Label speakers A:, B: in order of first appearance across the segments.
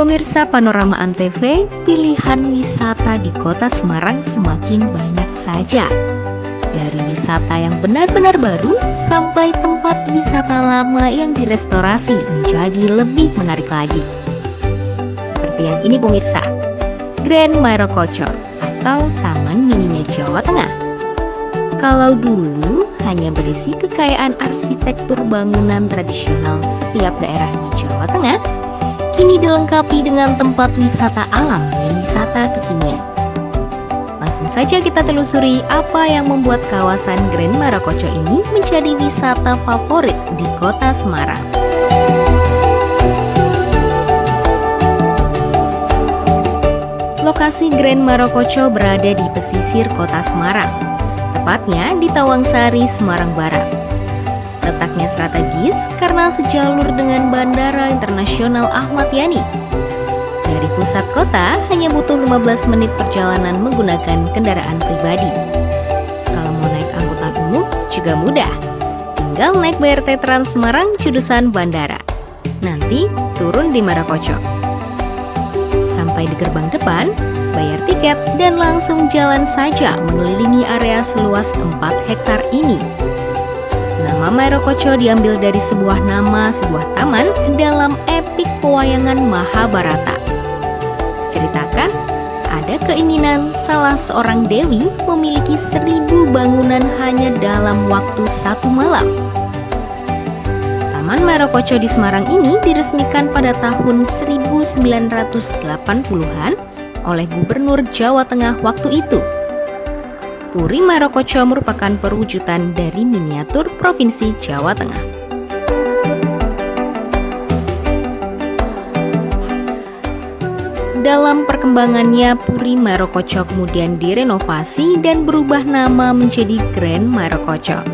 A: Pemirsa Panorama Antv, pilihan wisata di kota Semarang semakin banyak saja. Dari wisata yang benar-benar baru sampai tempat wisata lama yang direstorasi menjadi lebih menarik lagi. Seperti yang ini pemirsa, Grand Marokocho atau Taman Mininya Jawa Tengah. Kalau dulu hanya berisi kekayaan arsitektur bangunan tradisional setiap daerah di Jawa Tengah, kini dilengkapi dengan tempat wisata alam dan wisata kekinian. Langsung saja kita telusuri apa yang membuat kawasan Grand Marokocho ini menjadi wisata favorit di kota Semarang. Lokasi Grand Marokocho berada di pesisir kota Semarang, tepatnya di Tawangsari, Semarang Barat. Letaknya strategis karena sejalur dengan Bandara Internasional Ahmad Yani. Dari pusat kota hanya butuh 15 menit perjalanan menggunakan kendaraan pribadi. Kalau mau naik angkutan umum juga mudah. Tinggal naik BRT Trans Semarang jurusan Bandara. Nanti turun di Marokocho. Sampai di gerbang depan, bayar tiket dan langsung jalan saja mengelilingi area seluas 4 hektar ini. Nama Marokocho diambil dari sebuah taman dalam epik pewayangan Mahabharata. Ceritakan, ada keinginan salah seorang dewi memiliki 1000 bangunan hanya dalam waktu 1 malam. Taman Marokocho di Semarang ini diresmikan pada tahun 1980-an oleh Gubernur Jawa Tengah waktu itu. Puri Marokocho merupakan perwujudan dari miniatur Provinsi Jawa Tengah. Dalam perkembangannya, Puri Marokocho kemudian direnovasi dan berubah nama menjadi Grand Marokocho.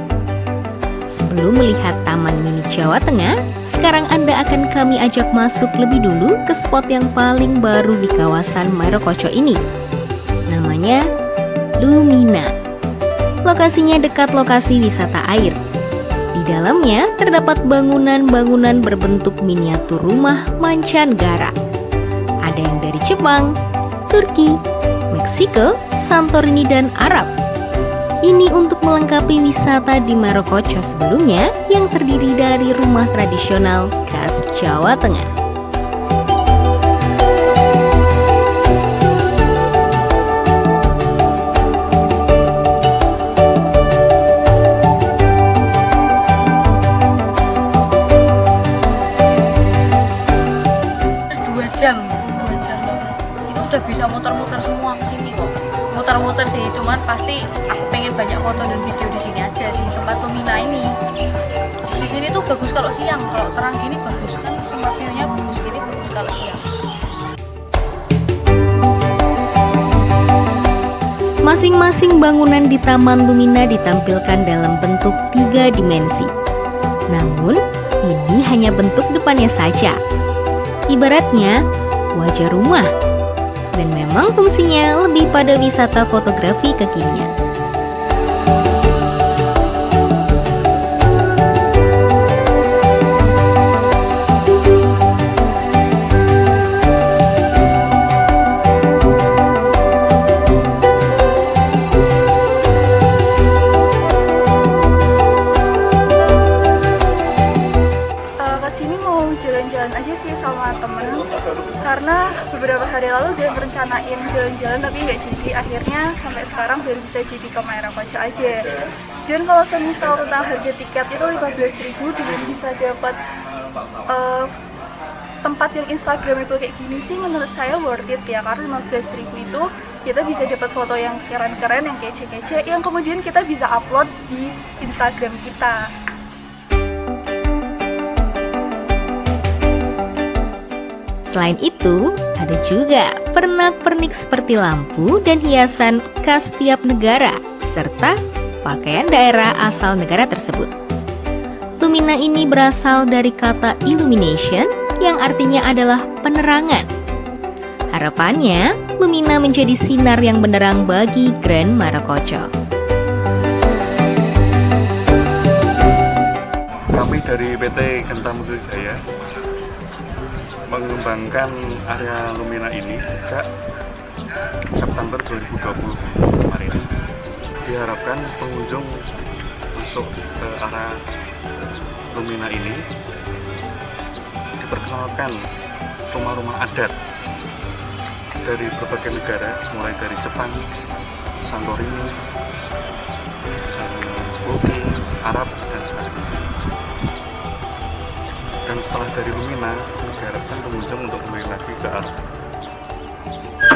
A: Sebelum melihat Taman Mini Jawa Tengah, sekarang Anda akan kami ajak masuk lebih dulu ke spot yang paling baru di kawasan Marokocho ini. Namanya Lumina. Lokasinya dekat lokasi wisata air. Di dalamnya terdapat bangunan-bangunan berbentuk miniatur rumah mancanegara. Ada yang dari Jepang, Turki, Meksiko, Santorini, dan Arab. Ini untuk melengkapi wisata di Marokocho sebelumnya yang terdiri dari rumah tradisional khas Jawa Tengah.
B: Jam itu udah bisa muter-muter semua ke sini kok. Muter-muter sih, cuman pasti aku pengen banyak foto dan video di sini aja di tempat Lumina ini. Di sini tuh bagus kalau siang, kalau terang gini bagus kan, tempat view-nya bagus gini bagus kalau siang.
A: Masing-masing bangunan di Taman Lumina ditampilkan dalam bentuk 3 dimensi. Namun, ini hanya bentuk depannya saja. Ibaratnya wajah rumah, dan memang fungsinya lebih pada wisata fotografi kekinian.
B: Kesini mau jalan-jalan aja sih sama temen, karena beberapa hari lalu udah merencanain jalan-jalan tapi nggak jadi. Akhirnya sampai sekarang baru bisa jadi ke Marokocho aja. Dan kalau semisal tentang harga tiket itu 15.000 dan bisa dapat tempat yang instagramable kayak gini sih menurut saya worth it ya, karena 15.000 itu kita bisa dapat foto yang keren-keren, yang kece-kece, yang kemudian kita bisa upload di Instagram kita.
A: Selain itu, ada juga pernak-pernik seperti lampu dan hiasan khas tiap negara, serta pakaian daerah asal negara tersebut. Lumina ini berasal dari kata illumination, yang artinya adalah penerangan. Harapannya, Lumina menjadi sinar yang benderang bagi Grand Marokocho.
C: Kami dari PT Genta Musik Jaya mengembangkan area Lumina ini sejak September 2020 kemarin. Diharapkan pengunjung masuk ke area Lumina ini diperkenalkan rumah-rumah adat dari berbagai negara, mulai dari Jepang, Santorini, Turki, Arab, dan sebagainya. Dan setelah dari Lumina, diharapkan pengunjung untuk kembali lagi ke arah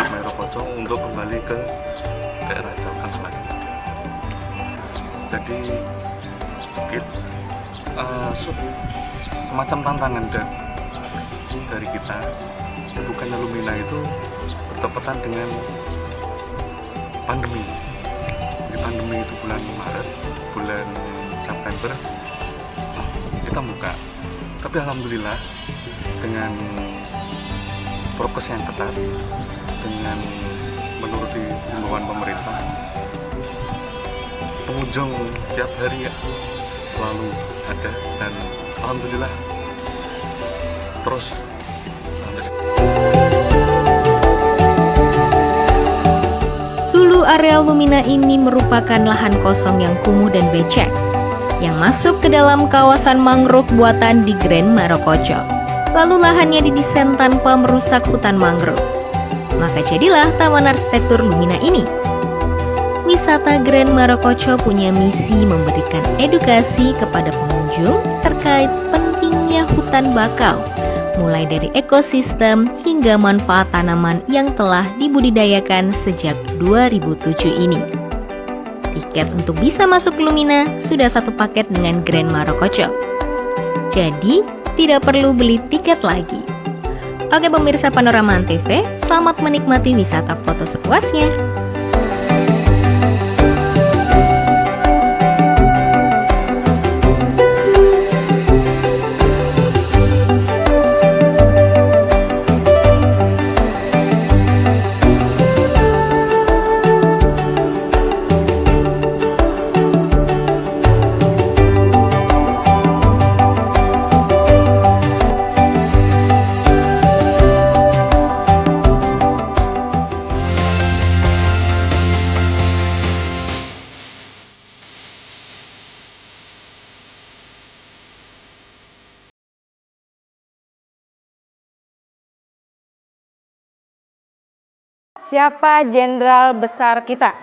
C: Merokoco untuk kembali ke daerah Jawa Tengah lagi. Jadi semacam tantangan dari kita. Bukannya Lumina itu bertepatan dengan pandemi. Di pandemi itu bulan Maret, bulan September kita buka. Tapi alhamdulillah dengan prokes yang ketat, dengan menuruti himbauan pemerintah, pengunjung tiap hari selalu ada, dan alhamdulillah terus sampai sekarang.
A: Dulu area Lumina ini merupakan lahan kosong yang kumuh dan becek, yang masuk ke dalam kawasan mangrove buatan di Grand Merokoco. Lalu lahannya didesain tanpa merusak hutan mangrove. Maka jadilah Taman Arsitektur Lumina ini. Wisata Grand Merokoco punya misi memberikan edukasi kepada pengunjung terkait pentingnya hutan bakau, mulai dari ekosistem hingga manfaat tanaman yang telah dibudidayakan sejak 2007 ini. Tiket untuk bisa masuk Lumina sudah satu paket dengan Grand Merokoco. Jadi, tidak perlu beli tiket lagi. Oke pemirsa Panorama Antv, selamat menikmati wisata foto sepuasnya.
D: Siapa jenderal besar kita?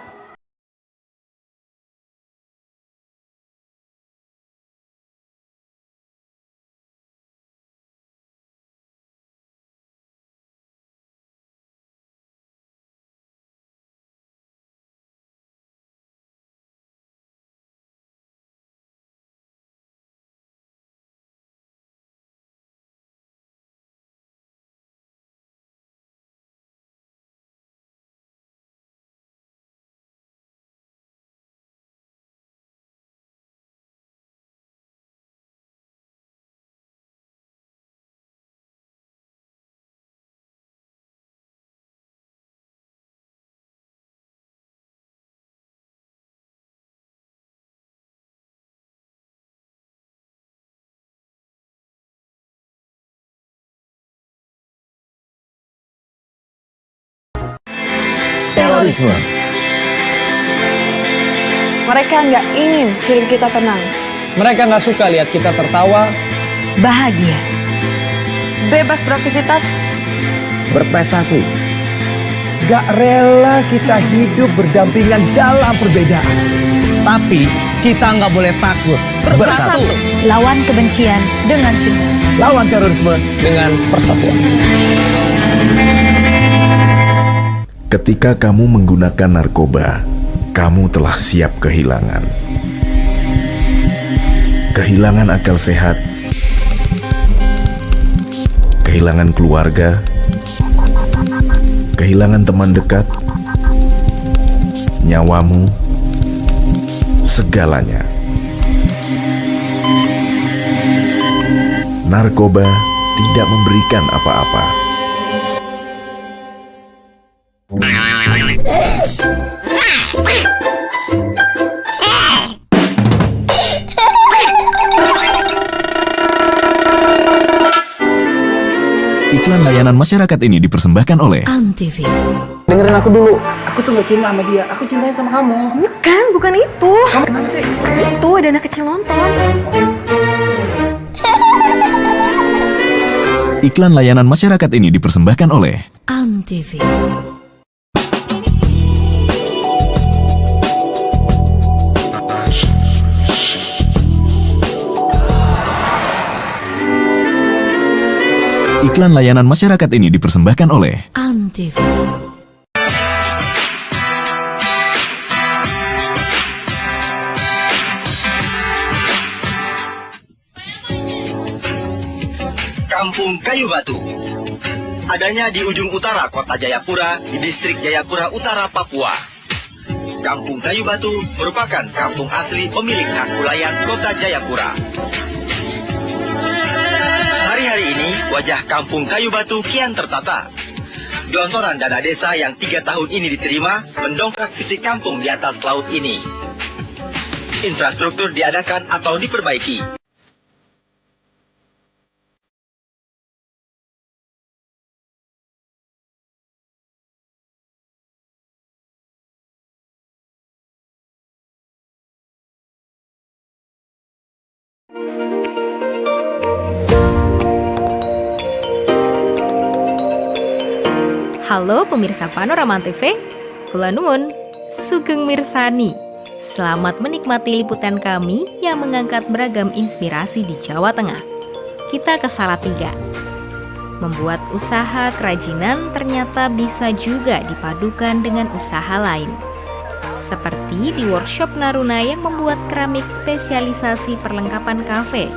E: Terorisme.
D: Mereka nggak ingin hidup kita tenang.
E: Mereka nggak suka lihat kita tertawa,
F: bahagia, bebas beraktivitas,
E: berprestasi. Gak rela kita hidup berdampingan dalam perbedaan. Tapi kita nggak boleh takut bersatu.
F: lawan kebencian dengan cinta,
E: Lawan terorisme dengan persatuan.
G: Ketika kamu menggunakan narkoba, kamu telah siap kehilangan. Kehilangan akal sehat, kehilangan keluarga, kehilangan teman dekat, nyawamu, segalanya. Narkoba tidak memberikan apa-apa.
H: Iklan layanan masyarakat ini dipersembahkan oleh
F: Antv.
E: Dengerin aku dulu. Aku tuh gak cinta sama dia. Aku cintanya sama kamu.
D: Bukan itu.
E: Kamu kenapa sih?
D: Itu ada anak kecil nonton.
H: Iklan layanan masyarakat ini dipersembahkan oleh
F: Antv.
H: Iklan layanan masyarakat ini dipersembahkan oleh
F: Antv.
I: Kampung Kayu Batu. Adanya di ujung utara kota Jayapura di distrik Jayapura Utara, Papua. Kampung Kayu Batu merupakan kampung asli pemilik hak wilayah kota Jayapura. Hari-hari ini wajah Kampung Kayu Batu kian tertata. Gelontoran dana desa yang 3 tahun ini diterima mendongkrak fisik kampung di atas laut ini. Infrastruktur diadakan atau diperbaiki.
A: Halo pemirsa Panorama TV, kula nuwun, sugeng mirsani. Selamat menikmati liputan kami yang mengangkat beragam inspirasi di Jawa Tengah. Kita ke Salatiga. Membuat usaha kerajinan ternyata bisa juga dipadukan dengan usaha lain. Seperti di workshop Naruna yang membuat keramik spesialisasi perlengkapan kafe.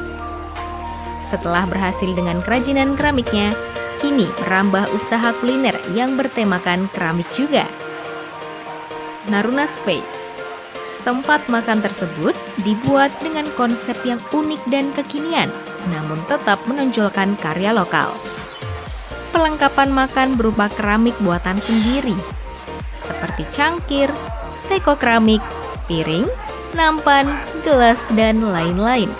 A: Setelah berhasil dengan kerajinan keramiknya, kini merambah usaha kuliner yang bertemakan keramik juga. Naruna Space. Tempat makan tersebut dibuat dengan konsep yang unik dan kekinian, namun tetap menonjolkan karya lokal. Perlengkapan makan berupa keramik buatan sendiri, seperti cangkir, teko keramik, piring, nampan, gelas, dan lain-lain.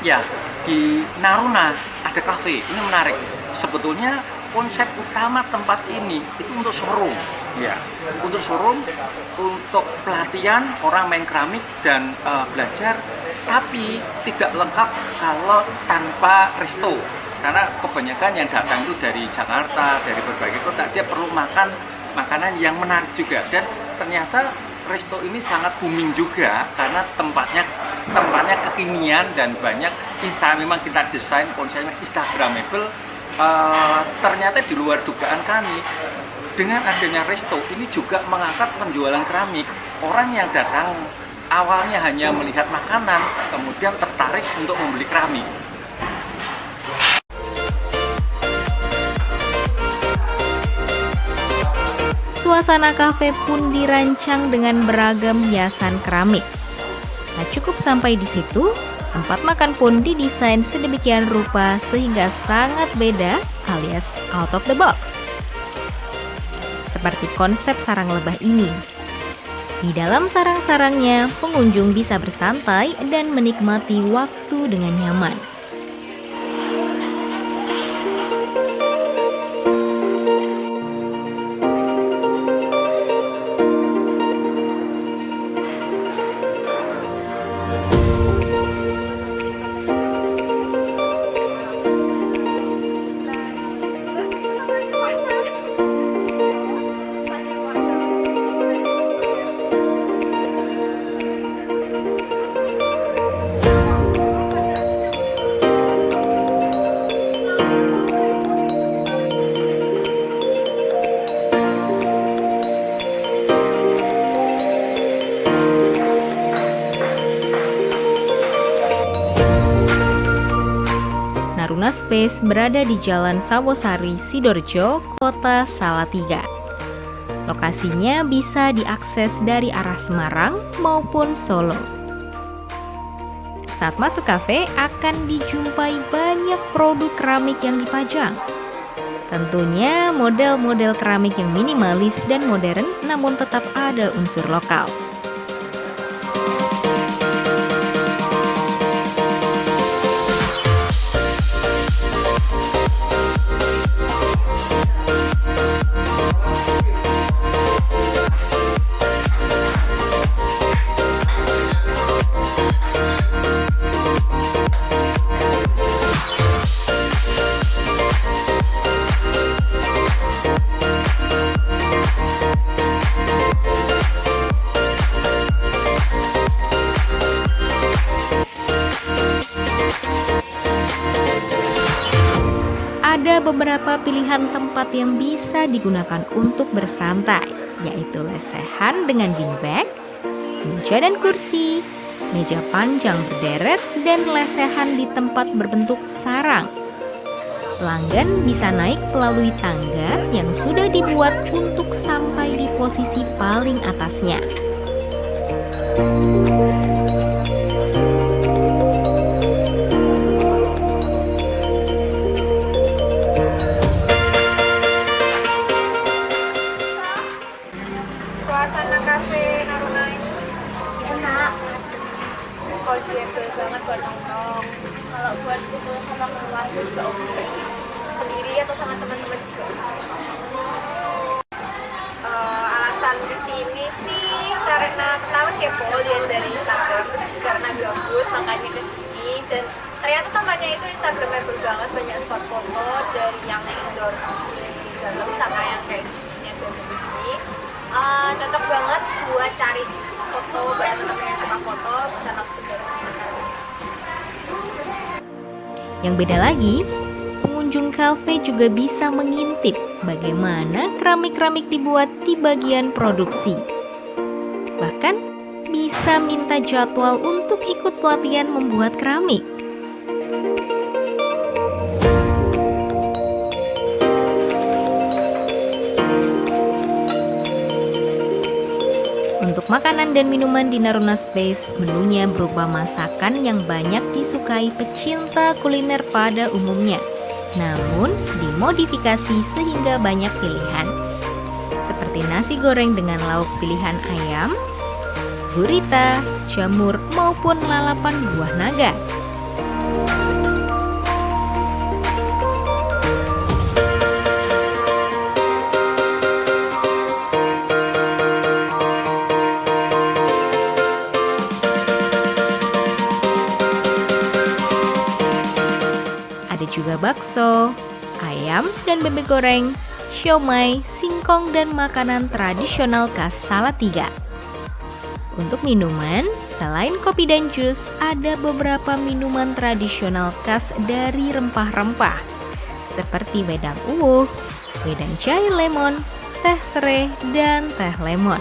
J: Ya, di Naruna ada kafe, ini menarik. Sebetulnya konsep utama tempat ini itu untuk showroom. Ya, untuk showroom, untuk pelatihan orang main keramik dan belajar, tapi tidak lengkap kalau tanpa resto. Karena kebanyakan yang datang itu dari Jakarta, dari berbagai kota, dia perlu makan makanan yang menarik juga. Dan ternyata resto ini sangat booming juga karena tempatnya kekinian dan banyak memang kita desain konsepnya instagramable. Ternyata di luar dugaan kami, dengan adanya resto ini juga mengangkat penjualan keramik. Orang yang datang awalnya hanya melihat makanan, kemudian tertarik untuk membeli keramik.
A: Suasana kafe pun dirancang dengan beragam hiasan keramik. Tak cukup sampai di situ, tempat makan pun didesain sedemikian rupa sehingga sangat beda alias out of the box. Seperti konsep sarang lebah ini. Di dalam sarang-sarangnya, pengunjung bisa bersantai dan menikmati waktu dengan nyaman. Naruna Space berada di Jalan Sawosari, Sidoarjo, Kota Salatiga. Lokasinya bisa diakses dari arah Semarang maupun Solo. Saat masuk kafe akan dijumpai banyak produk keramik yang dipajang. Tentunya model-model keramik yang minimalis dan modern namun tetap ada unsur lokal. Ada beberapa pilihan tempat yang bisa digunakan untuk bersantai, yaitu lesehan dengan beanbag, meja dan kursi, meja panjang berderet, dan lesehan di tempat berbentuk sarang. Pelanggan bisa naik melalui tangga yang sudah dibuat untuk sampai di posisi paling atasnya.
D: Suasana kafe Naruna ini enak, cozyable banget buat nongkrong. Kalau buat kumpul sama keluarga juga oke. Sendiri atau sama teman-teman juga. Alasan kesini sih karena pertama kepo lihat dari Instagram, terus karena gabut makanya kesini, dan ternyata tempatnya itu Instagramable banget, banyak spot foto dari yang indoor di dalam sama yang kayak gini ada begini. Cocok banget buat cari foto buat teman-teman yang suka foto, bisa langsung datang.
A: Yang beda lagi, pengunjung kafe juga bisa mengintip bagaimana keramik-keramik dibuat di bagian produksi. Bahkan bisa minta jadwal untuk ikut pelatihan membuat keramik. Untuk makanan dan minuman di Naruna Space, menunya berupa masakan yang banyak disukai pecinta kuliner pada umumnya, namun dimodifikasi sehingga banyak pilihan. Seperti nasi goreng dengan lauk pilihan ayam, gurita, jamur, maupun lalapan buah naga. Ada juga bakso, ayam dan bebek goreng, siomay, singkong, dan makanan tradisional khas Salatiga. Untuk minuman, selain kopi dan jus, ada beberapa minuman tradisional khas dari rempah-rempah, seperti wedang uwuh, wedang jahe lemon, teh serai, dan teh lemon.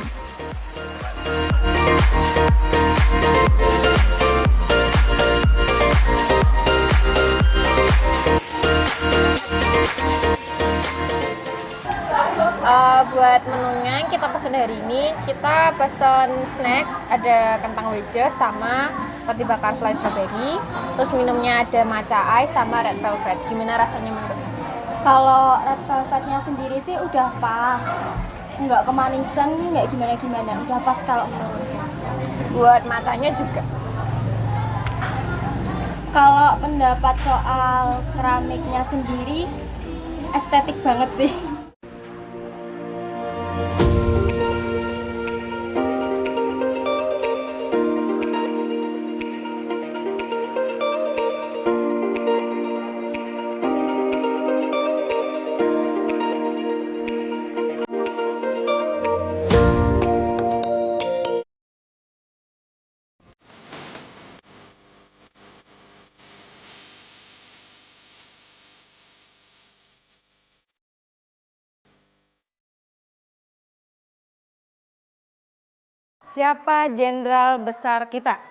D: Buat menunya kita pesen hari ini, kita pesen snack, ada kentang weje sama roti bakar selai strawberry. Terus minumnya ada matcha ice sama red velvet. Gimana rasanya menurut?
K: Kalau red velvetnya sendiri sih udah pas, nggak kemanisan, nggak gimana-gimana, udah pas kalau menurutku.
D: Buat matchanya juga.
K: Kalau pendapat soal keramiknya sendiri, estetik banget sih.
L: Siapa jenderal besar kita?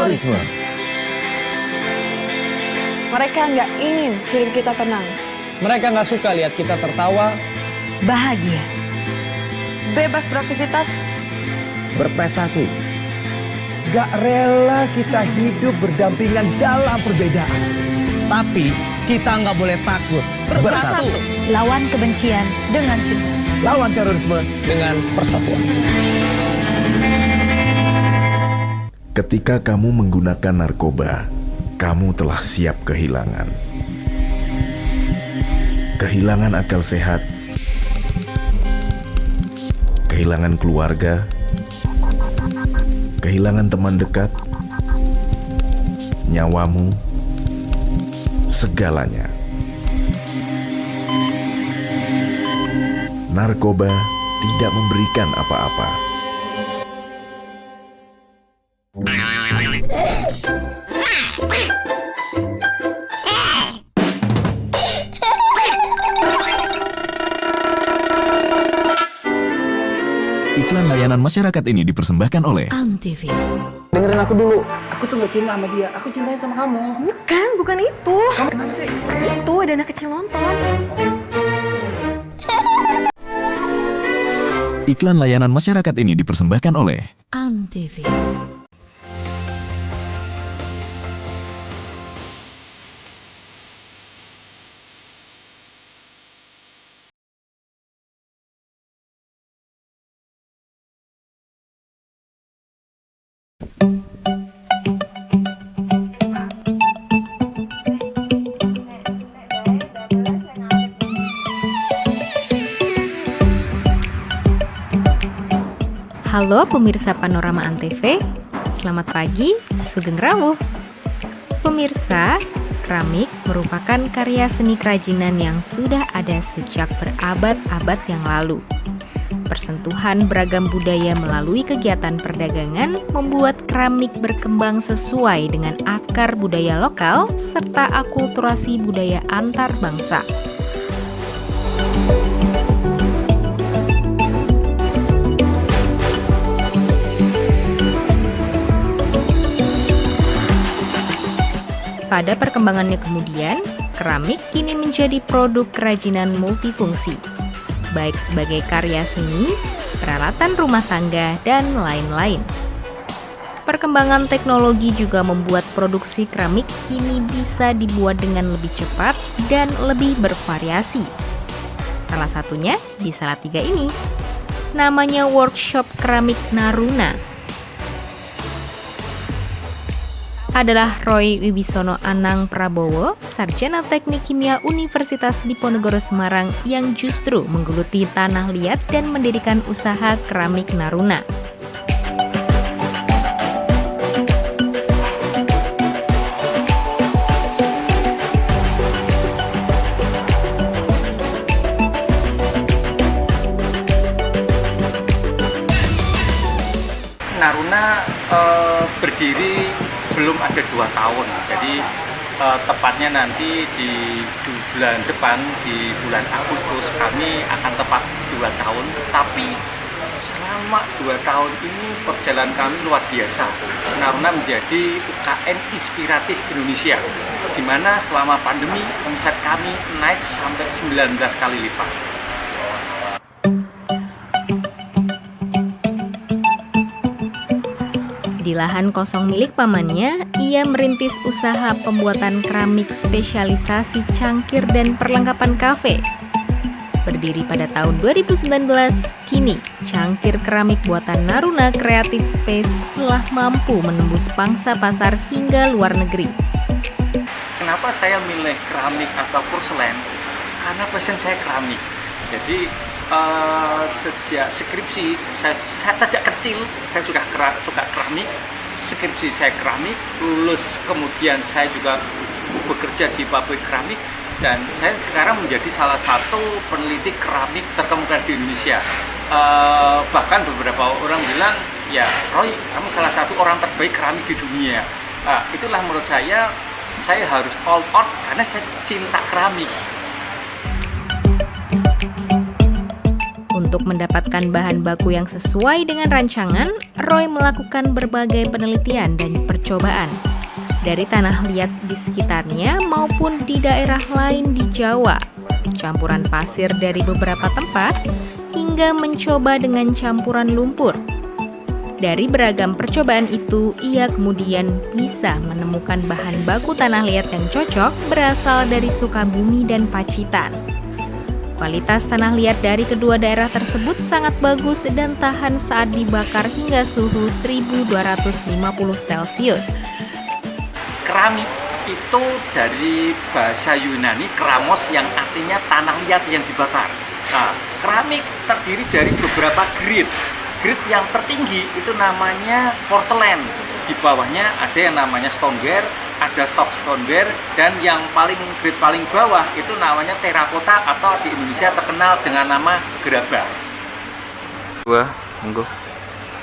G: terorisme.
F: Mereka nggak ingin hidup kita tenang.
E: Mereka nggak suka lihat kita tertawa,
F: Bahagia. Bebas beraktivitas.
G: Berprestasi.
E: gak rela kita hidup berdampingan dalam perbedaan. Tapi kita nggak boleh takut.
F: Bersatu. Lawan kebencian dengan cinta.
E: Lawan terorisme dengan persatuan.
G: Ketika kamu menggunakan narkoba, kamu telah siap kehilangan. Kehilangan akal sehat, kehilangan keluarga, kehilangan teman dekat, nyawamu, segalanya. Narkoba tidak memberikan apa-apa.
H: Iklan layanan masyarakat ini dipersembahkan oleh
F: Antv.
E: Dengerin aku dulu. Aku tuh gak cinta sama dia. Aku cintanya sama kamu.
B: Bukan itu.
E: Kamu kenapa sih?
B: Itu ada anak kecil nonton.
H: Iklan layanan masyarakat ini dipersembahkan oleh
F: Antv.
A: Halo pemirsa Panorama Antv, selamat pagi, sugeng rawuh. Pemirsa, keramik merupakan karya seni kerajinan yang sudah ada sejak berabad-abad yang lalu. Persentuhan beragam budaya melalui kegiatan perdagangan membuat keramik berkembang sesuai dengan akar budaya lokal serta akulturasi budaya antar bangsa. Pada perkembangannya kemudian, keramik kini menjadi produk kerajinan multifungsi, baik sebagai karya seni, peralatan rumah tangga, dan lain-lain. Perkembangan teknologi juga membuat produksi keramik kini bisa dibuat dengan lebih cepat dan lebih bervariasi. Salah satunya di Salatiga ini, namanya Workshop Keramik Naruna. Adalah Roy Wibisono Anang Prabowo, Sarjana Teknik Kimia Universitas Diponegoro Semarang yang justru menggeluti tanah liat dan mendirikan usaha keramik Naruna.
J: Naruna berdiri belum ada 2 tahun, jadi tepatnya nanti di bulan depan, di bulan Agustus kami akan tepat 2 tahun. Tapi selama 2 tahun ini perjalanan kami luar biasa. Naruna menjadi UKM inspiratif Indonesia, di mana selama pandemi omset kami naik sampai 19 kali lipat.
A: Di lahan kosong milik pamannya, ia merintis usaha pembuatan keramik spesialisasi cangkir dan perlengkapan kafe. Berdiri pada tahun 2019, kini cangkir keramik buatan Naruna Creative Space telah mampu menembus pangsa pasar hingga luar negeri.
J: Kenapa saya milih keramik atau porselen? Karena passion saya keramik. Jadi sejak skripsi, saya sejak kecil saya suka keramik. Skripsi saya keramik, lulus kemudian saya juga bekerja di pabrik keramik, dan saya sekarang menjadi salah satu peneliti keramik terkemuka di Indonesia. Bahkan beberapa orang bilang, ya Roy, kamu salah satu orang terbaik keramik di dunia. Itulah menurut saya harus all out karena saya cinta keramik.
A: Untuk mendapatkan bahan baku yang sesuai dengan rancangan, Roy melakukan berbagai penelitian dan percobaan dari tanah liat di sekitarnya maupun di daerah lain di Jawa, campuran pasir dari beberapa tempat, hingga mencoba dengan campuran lumpur. Dari beragam percobaan itu, ia kemudian bisa menemukan bahan baku tanah liat yang cocok berasal dari Sukabumi dan Pacitan. Kualitas tanah liat dari kedua daerah tersebut sangat bagus dan tahan saat dibakar hingga suhu 1250 Celcius.
J: Keramik itu dari bahasa Yunani kramos yang artinya tanah liat yang dibakar. Nah, keramik terdiri dari beberapa grade. Grade yang tertinggi itu namanya porselen. Di bawahnya ada yang namanya stoneware, ada soft stoneware, dan yang grade paling bawah itu namanya terakota atau di Indonesia terkenal dengan nama gerabah.
C: Monggo.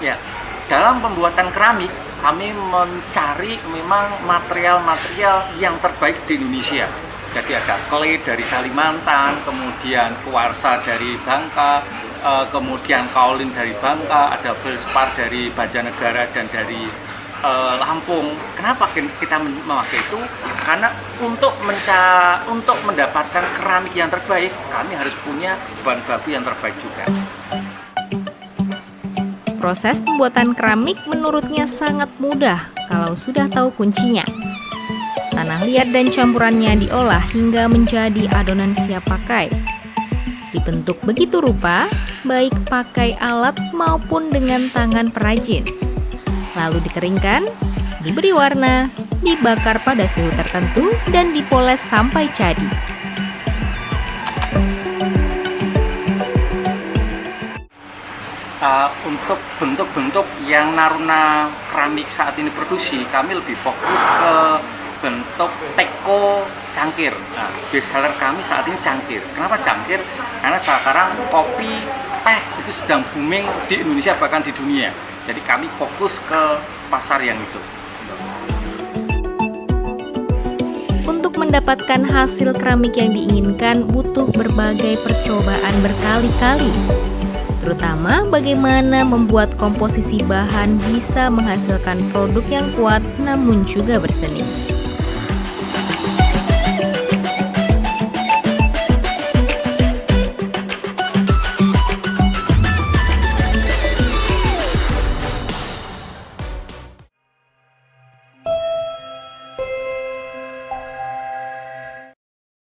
J: Ya, dalam pembuatan keramik kami mencari memang material-material yang terbaik di Indonesia. Jadi ada clay dari Kalimantan, kemudian kuarsa dari Bangka, kemudian kaolin dari Bangka, ada feldspar dari Banjarnegara dan dari Lampung. Kenapa kita memakai itu? Karena untuk mendapatkan keramik yang terbaik, kami harus punya bahan baku yang terbaik juga.
A: Proses pembuatan keramik menurutnya sangat mudah kalau sudah tahu kuncinya. Tanah liat dan campurannya diolah hingga menjadi adonan siap pakai. Dibentuk begitu rupa, baik pakai alat maupun dengan tangan perajin. Lalu dikeringkan, diberi warna, dibakar pada suhu tertentu, dan dipoles sampai jadi.
J: Untuk bentuk-bentuk yang Naruna Keramik saat ini produksi, kami lebih fokus ke bentuk teko cangkir. Nah, best seller kami saat ini cangkir. Kenapa cangkir? Karena sekarang kopi, teh itu sedang booming di Indonesia bahkan di dunia. Jadi kami fokus ke pasar yang itu.
A: Untuk mendapatkan hasil keramik yang diinginkan butuh berbagai percobaan berkali-kali. Terutama bagaimana membuat komposisi bahan bisa menghasilkan produk yang kuat namun juga berseni.